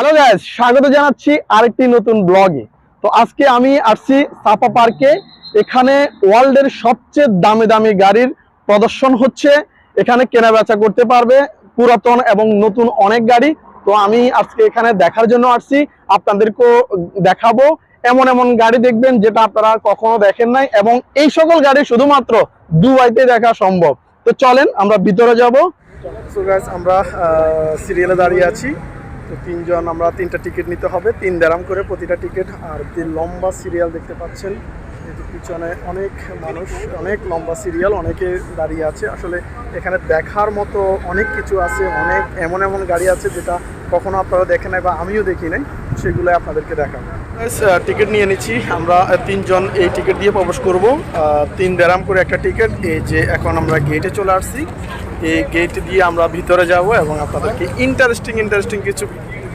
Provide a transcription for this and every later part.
Hello guys, স্বাগত জানাচ্ছি আরেকটি নতুন ব্লগে। তো আজকে আমি আসছি সাফা পার্কে। এখানে ওয়ার্ল্ডের সবচেয়ে দামি দামি গাড়ির প্রদর্শন হচ্ছে। এখানে কেনা বেচা করতে পারবে পুরাতন এবং নতুন অনেক গাড়ি। তো আমি আজকে এখানে দেখার জন্য আসছি, আপনাদেরকেও দেখাবো। এমন এমন গাড়ি দেখবেন যেটা আপনারা কখনো দেখেন নাই, এবং এই সকল গাড়ি শুধুমাত্র দুবাইতে দেখা সম্ভব। তো চলেন আমরা ভিতরে যাব। সো গাইস, আমরা সিরিয়ালে দাঁড়িয়ে আছি। তো তিনজন, আমরা তিনটা টিকিট নিতে হবে, 3 দিরহাম করে প্রতিটা টিকিট। আর কি লম্বা সিরিয়াল দেখতে পাচ্ছেন, কিন্তু পিছনে অনেক মানুষ, অনেক লম্বা সিরিয়াল, অনেকে দাঁড়িয়ে আছে। আসলে এখানে দেখার মতো অনেক কিছু আছে, অনেক এমন এমন গাড়ি আছে যেটা কখনো আপনারা দেখেন নাই বা আমিও দেখি নাই, সেগুলো আপনাদেরকে দেখাবো। টিকিট নিয়ে নিচ্ছি আমরা তিনজন, এই টিকিট দিয়ে প্রবেশ করব। 3 দিরহাম করে একটা টিকিট। এই যে এখন আমরা গেটে চলে আসছি, এই গেট দিয়ে আমরা ভিতরে যাব এবং আপনাদেরকে ইন্টারেস্টিং কিছু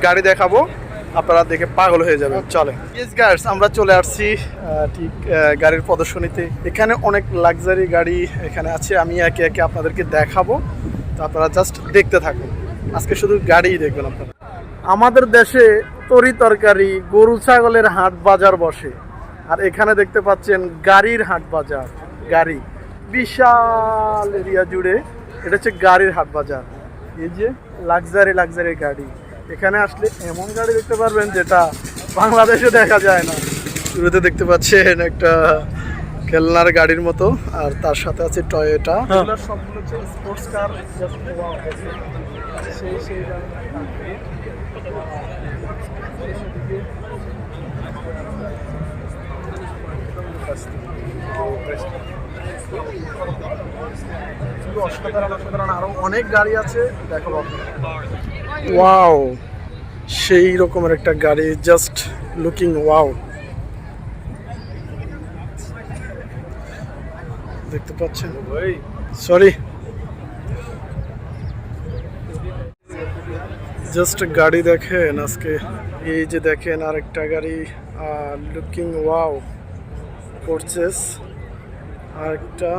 গাড়ি দেখাবো। আপনারা দেখে পাগল হয়ে যাবেন। চলে গাইস, আমরা চলে আসছি ঠিক গাড়ির প্রদর্শনীতে। এখানে অনেক লাক্সারি গাড়ি এখানে আছে, আমি একে একে আপনাদেরকে দেখাবো। তো আপনারা জাস্ট দেখতে থাকুন, আজকে শুধু গাড়িই দেখবেন আপনারা। আমাদের দেশে তরি তরকারি, গরু ছাগলের হাট বাজার বসে, আর এখানে দেখতে পাচ্ছেন গাড়ির হাট বাজার। গাড়ি বিশাল এরিয়া জুড়ে, এটা হচ্ছে গাড়ির হাট বাজার। এই যে লাক্সারি গাড়ি, এখানে আসলে এমন গাড়ি দেখতে পারবেন যেটা বাংলাদেশে দেখা যায় না। শুরুতে দেখতে পাচ্ছেন একটা খেলনার গাড়ির মতো, আর তার সাথে আছে টয়োটা। সবগুলো হচ্ছে স্পোর্টস কার। অসাধারণ আরো অনেক গাড়ি আছে, দেখো। ওয়াও, সেই রকমের একটা গাড়ি, জাস্ট লুকিং ওয়াও। দেখতে পাচ্ছেন, সরি, জাস্ট গাড়ি দেখেন আজকে। এই যে দেখেন আরেকটা গাড়ি, লুকিং ওয়াও, পরচেস আরেকটা।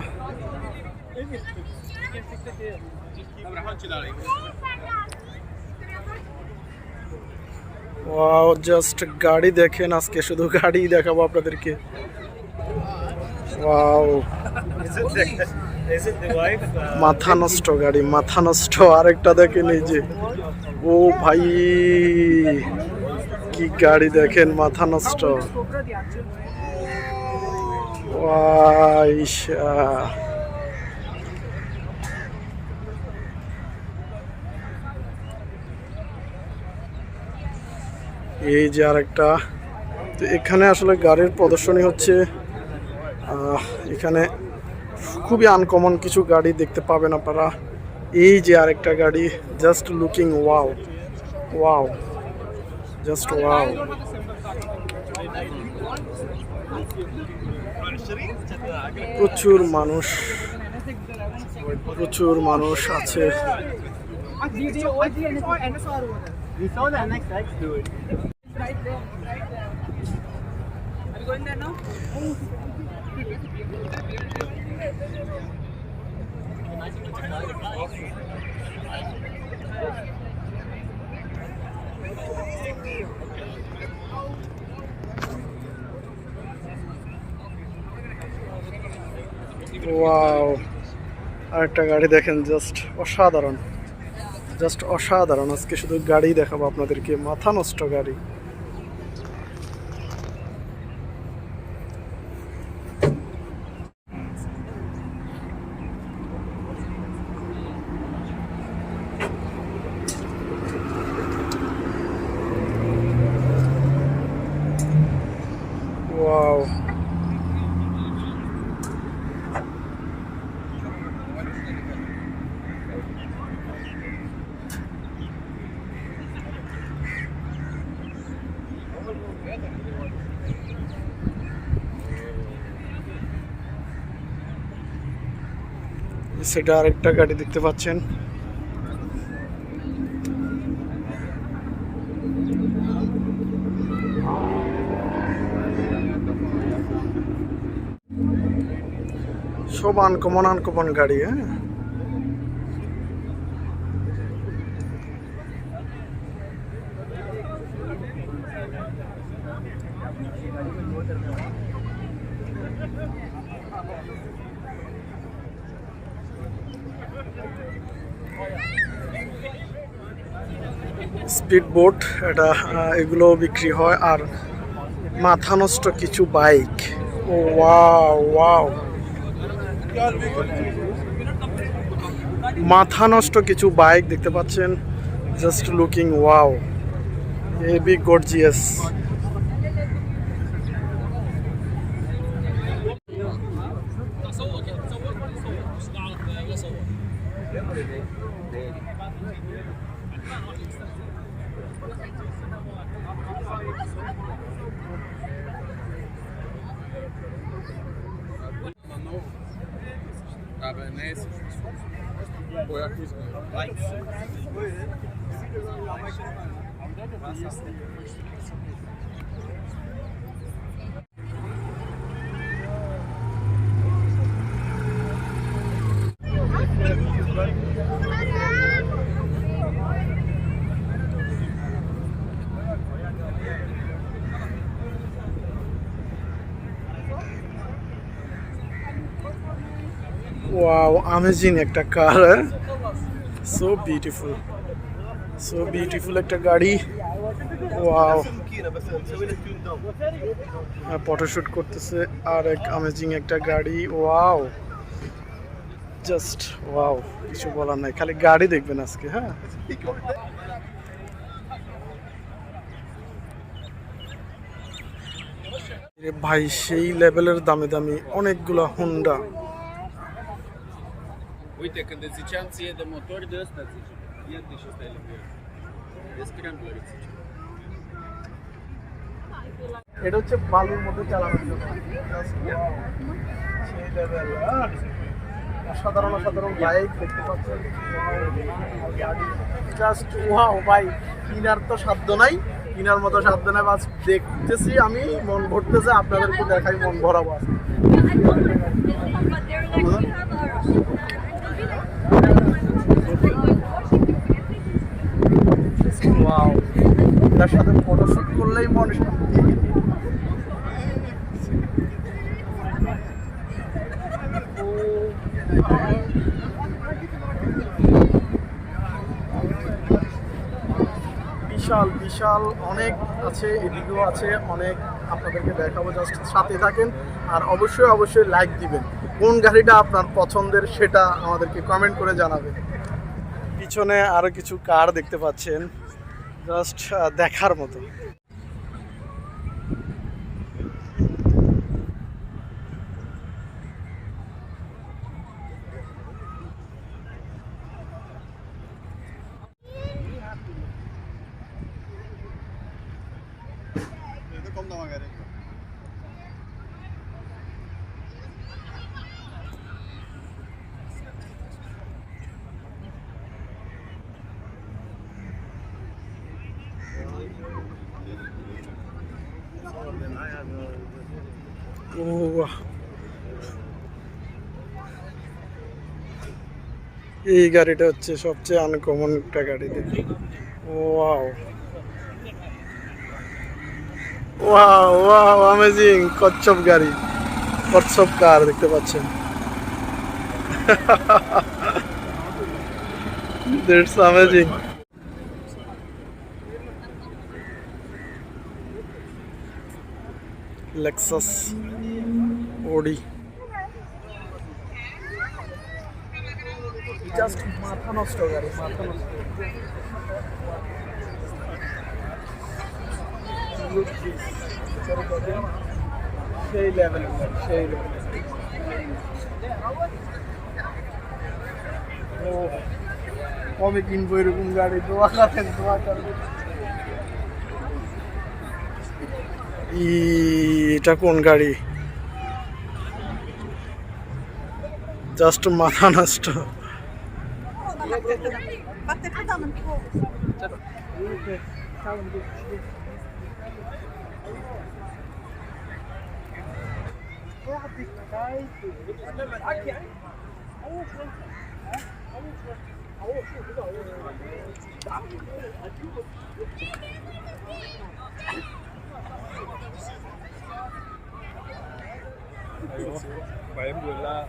ওয়াও, জাস্ট গাড়ি দেখেন আজকে, শুধু গাড়ি দেখাবো আপনাদেরকে। ওয়াও, মাথা নষ্ট গাড়ি, মাথা নষ্ট। আরেকটা দেখেন, এই যে, ও ভাই, কি গাড়ি দেখেন, মাথা নষ্ট। এই যে আরেকটা। তো এখানে আসলে গাড়ির প্রদর্শনী হচ্ছে। এখানে খুবই আনকমন কিছু গাড়ি দেখতে পাবেন আপনারা। এই যে আরেকটা গাড়ি, just looking wow wow, just wow. প্রচুর মানুষ আছে। ওয়াও, আরেকটা গাড়ি দেখেন, জাস্ট অসাধারণ, জাস্ট অসাধারণ। আজকে শুধু গাড়ি দেখাবো আপনাদেরকে, মাথা নষ্ট গাড়ি। ওয়াও, সেটা আরেকটা গাড়ি দেখতে পাচ্ছেন। সব আনকমন গাড়ি। হ্যাঁ, স্পিড বোট, এটা এগুলো বিক্রি হয়। আর মাথা নষ্ট কিছু বাইক, ও ওয়াও ওয়াও, মাথা নষ্ট কিছু বাইক দেখতে পাচ্ছেন, just looking wow, heavy gorgeous. Aber nesse foi a coisa wow, amazing একটা কার, সো বিউটিফুল, সো বিউটিফুল একটা গাড়ি। ওয়াও, ফটোশুট করতেছে, আর এক অ্যামেজিং একটা গাড়ি। ওয়াও, জাস্ট ওয়াও, কিছু বলার নাই, খালি গাড়ি দেখবেন আজকে। হ্যাঁ, ভাই সেই লেভেলের দামি দামি অনেকগুলা Honda. Uite, când îți ziceam ție de motor de ăsta, zice. Ia-te și stai lângă el. De scrambler, zice. এটা হচ্ছে বালুর মধ্যে চালানোর জন্য, সেই লেভেল। অসাধারণ অসাধারণ বাইক দেখতে পাচ্ছেন, জাস্ট ওয়াও ভাই, কিনার তো সাধ্য নাই, কিনার মতো সাধ্য নাই, বাস দেখতেছি আমি, মন ভরতেছে, আপনাদেরকে দেখাই মন ভরাবো। ওয়াও, তার সাথে ফটোশুট করলেই মন শান্তি। বিশাল বিশাল অনেক আছে, এদিকেও আছে অনেক, আপনাদেরকে দেখাবো, জাস্ট সাথে থাকেন। আর অবশ্যই অবশ্যই লাইক দিবেন। কোন গাড়িটা আপনার পছন্দের সেটা আমাদেরকে কমেন্ট করে জানাবেন। পিছনে আরো কিছু কার দেখতে পাচ্ছেন, জাস্ট দেখার মতো। এই গাড়িটা হচ্ছে সবচেয়ে আনকমন একটা গাড়ি, দেখি। ওয়াও ওয়াও ওয়াও, অ্যামেজিং কচ্ছপ গাড়ি, কচ্ছপ কার দেখতে পাচ্ছেন। That's amazing. লেক্সাস ওডি, জাস্ট মাথা নষ্ট গাড়ি, মাথা নষ্ট। সেই লেভেল, সেই লেভেল। ও কবে কিনবো এরকম গাড়ি, দোয়া করেন, দোয়া করেন। এটা কোন গাড়ি, জাস্ট মাথা নষ্ট। Ayo, main bola.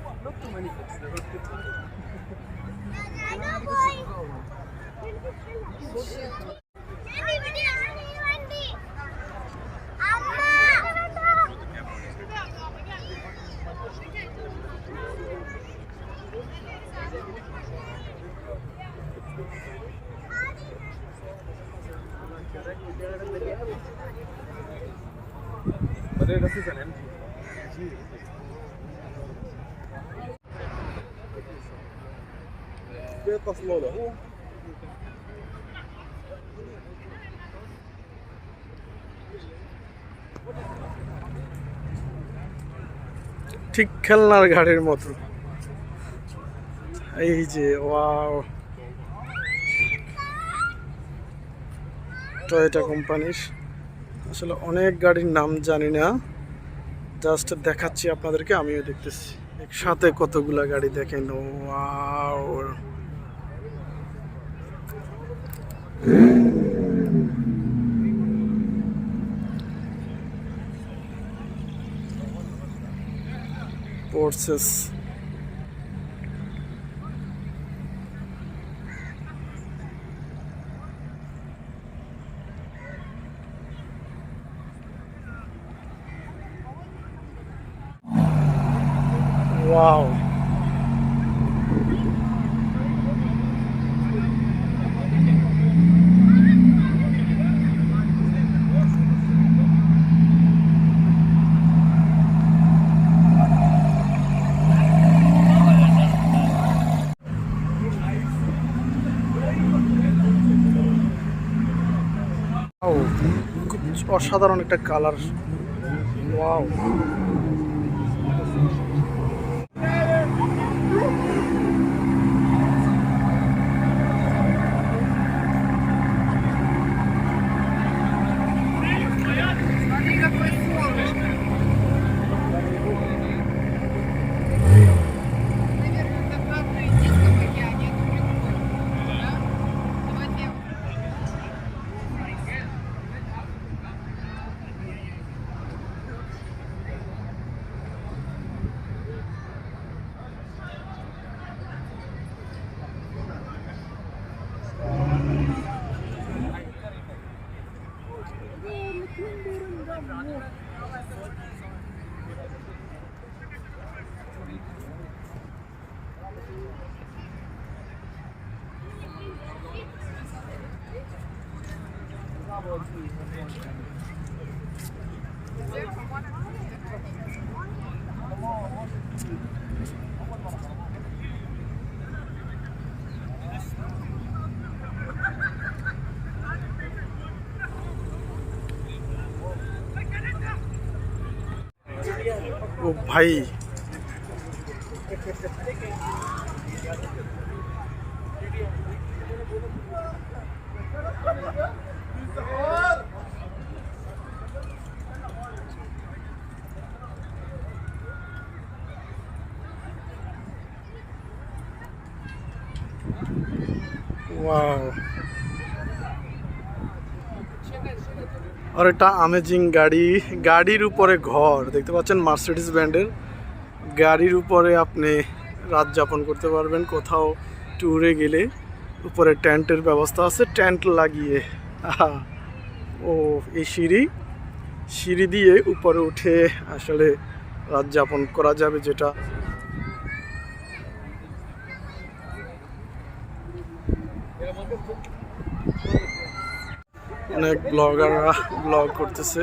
But das ist ein empty. Wer das Lola? ঠিক খেলনার গাড়ির মতো। এই যে ওয়াও, টয়োটা কোম্পানির। আসলে অনেক গাড়ির নাম জানি না, জাস্ট দেখাচ্ছি আপনাদেরকে, আমিও দেখতেছি একসাথে কতগুলা গাড়ি দেখেন। ওয়াও, পোর্সেস। ওয়াও, খুব অসাধারণ একটা কালার। ওয়াও, ও ভাই, ওয়াও, আর এটা আমেজিং গাড়ি। গাড়ির উপরে ঘর দেখতে পাচ্ছেন, মার্সিডিজ ব্র্যান্ডের গাড়ির উপরে আপনি রাত যাপন করতে পারবেন। কোথাও ট্যুরে গেলে উপরে টেন্টের ব্যবস্থা আছে, টেন্ট লাগিয়ে। ও এই সিঁড়ি দিয়ে উপরে উঠে আসলে রাত যাপন করা যাবে, যেটা অনেক ব্লগাররা ব্লগ করতেছে।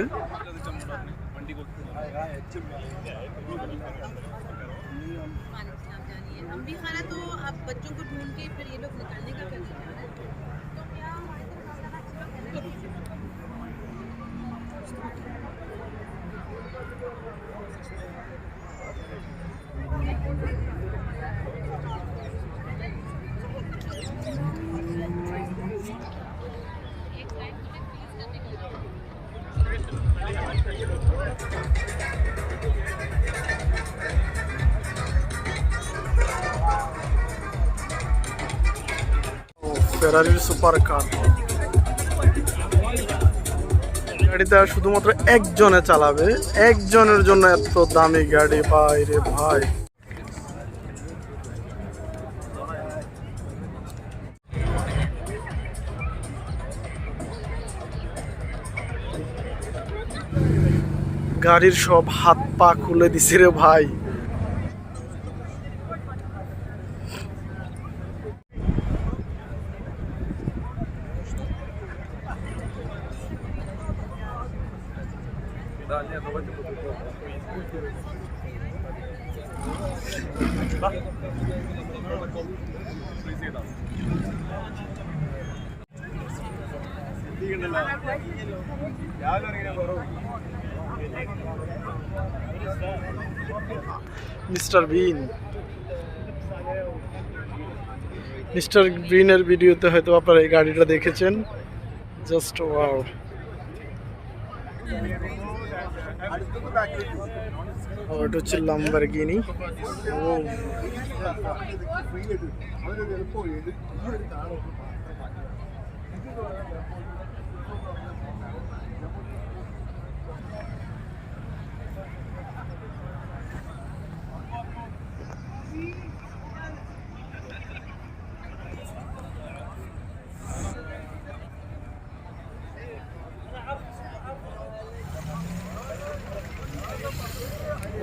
ফেরারির সুপার কার। গাড়িটা শুধুমাত্র একজনে চালাবে, একজনের জন্য এত দামি গাড়ি, ভাই রে ভাই। গাড়ির সব হাত পা খুলে দিছে রে ভাই। মিস্টার গ্রিনের ভিডিওতে হয়তো আপনারা এই গাড়িটা দেখেছেন, জাস্ট ওয়াও। এটা হচ্ছে লাম্বরগিনি।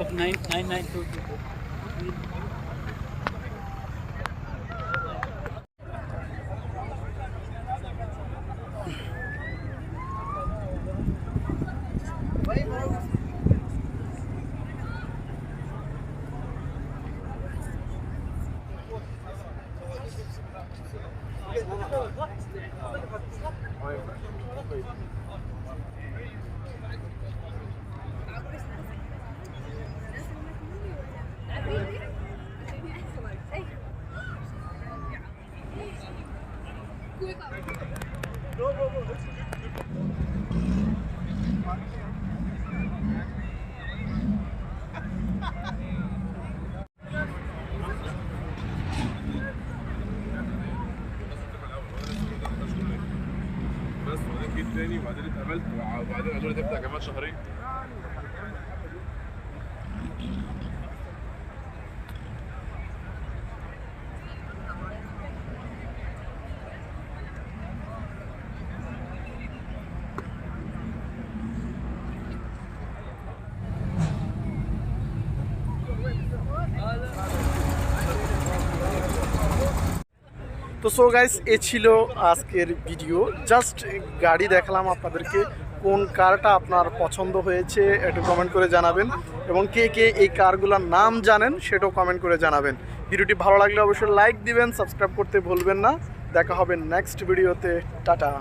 Of 99922. بس وبعدين جيت تاني وبعدين اتقابلت وبعدين قالوا لي تبدا كمان شهرين. তো সো গাইস, এ ছিল আজকের ভিডিও। জাস্ট গাড়ি দেখালাম আপনাদেরকে। কোন কারটা আপনার পছন্দ হয়েছে একটু কমেন্ট করে জানাবেন, এবং কে কে এই কারগুলোর নাম জানেন সেটাও কমেন্ট করে জানাবেন। ভিডিওটি ভালো লাগলে অবশ্যই লাইক দিবেন, সাবস্ক্রাইব করতে ভুলবেন না। দেখা হবে নেক্সট ভিডিওতে। টাটা।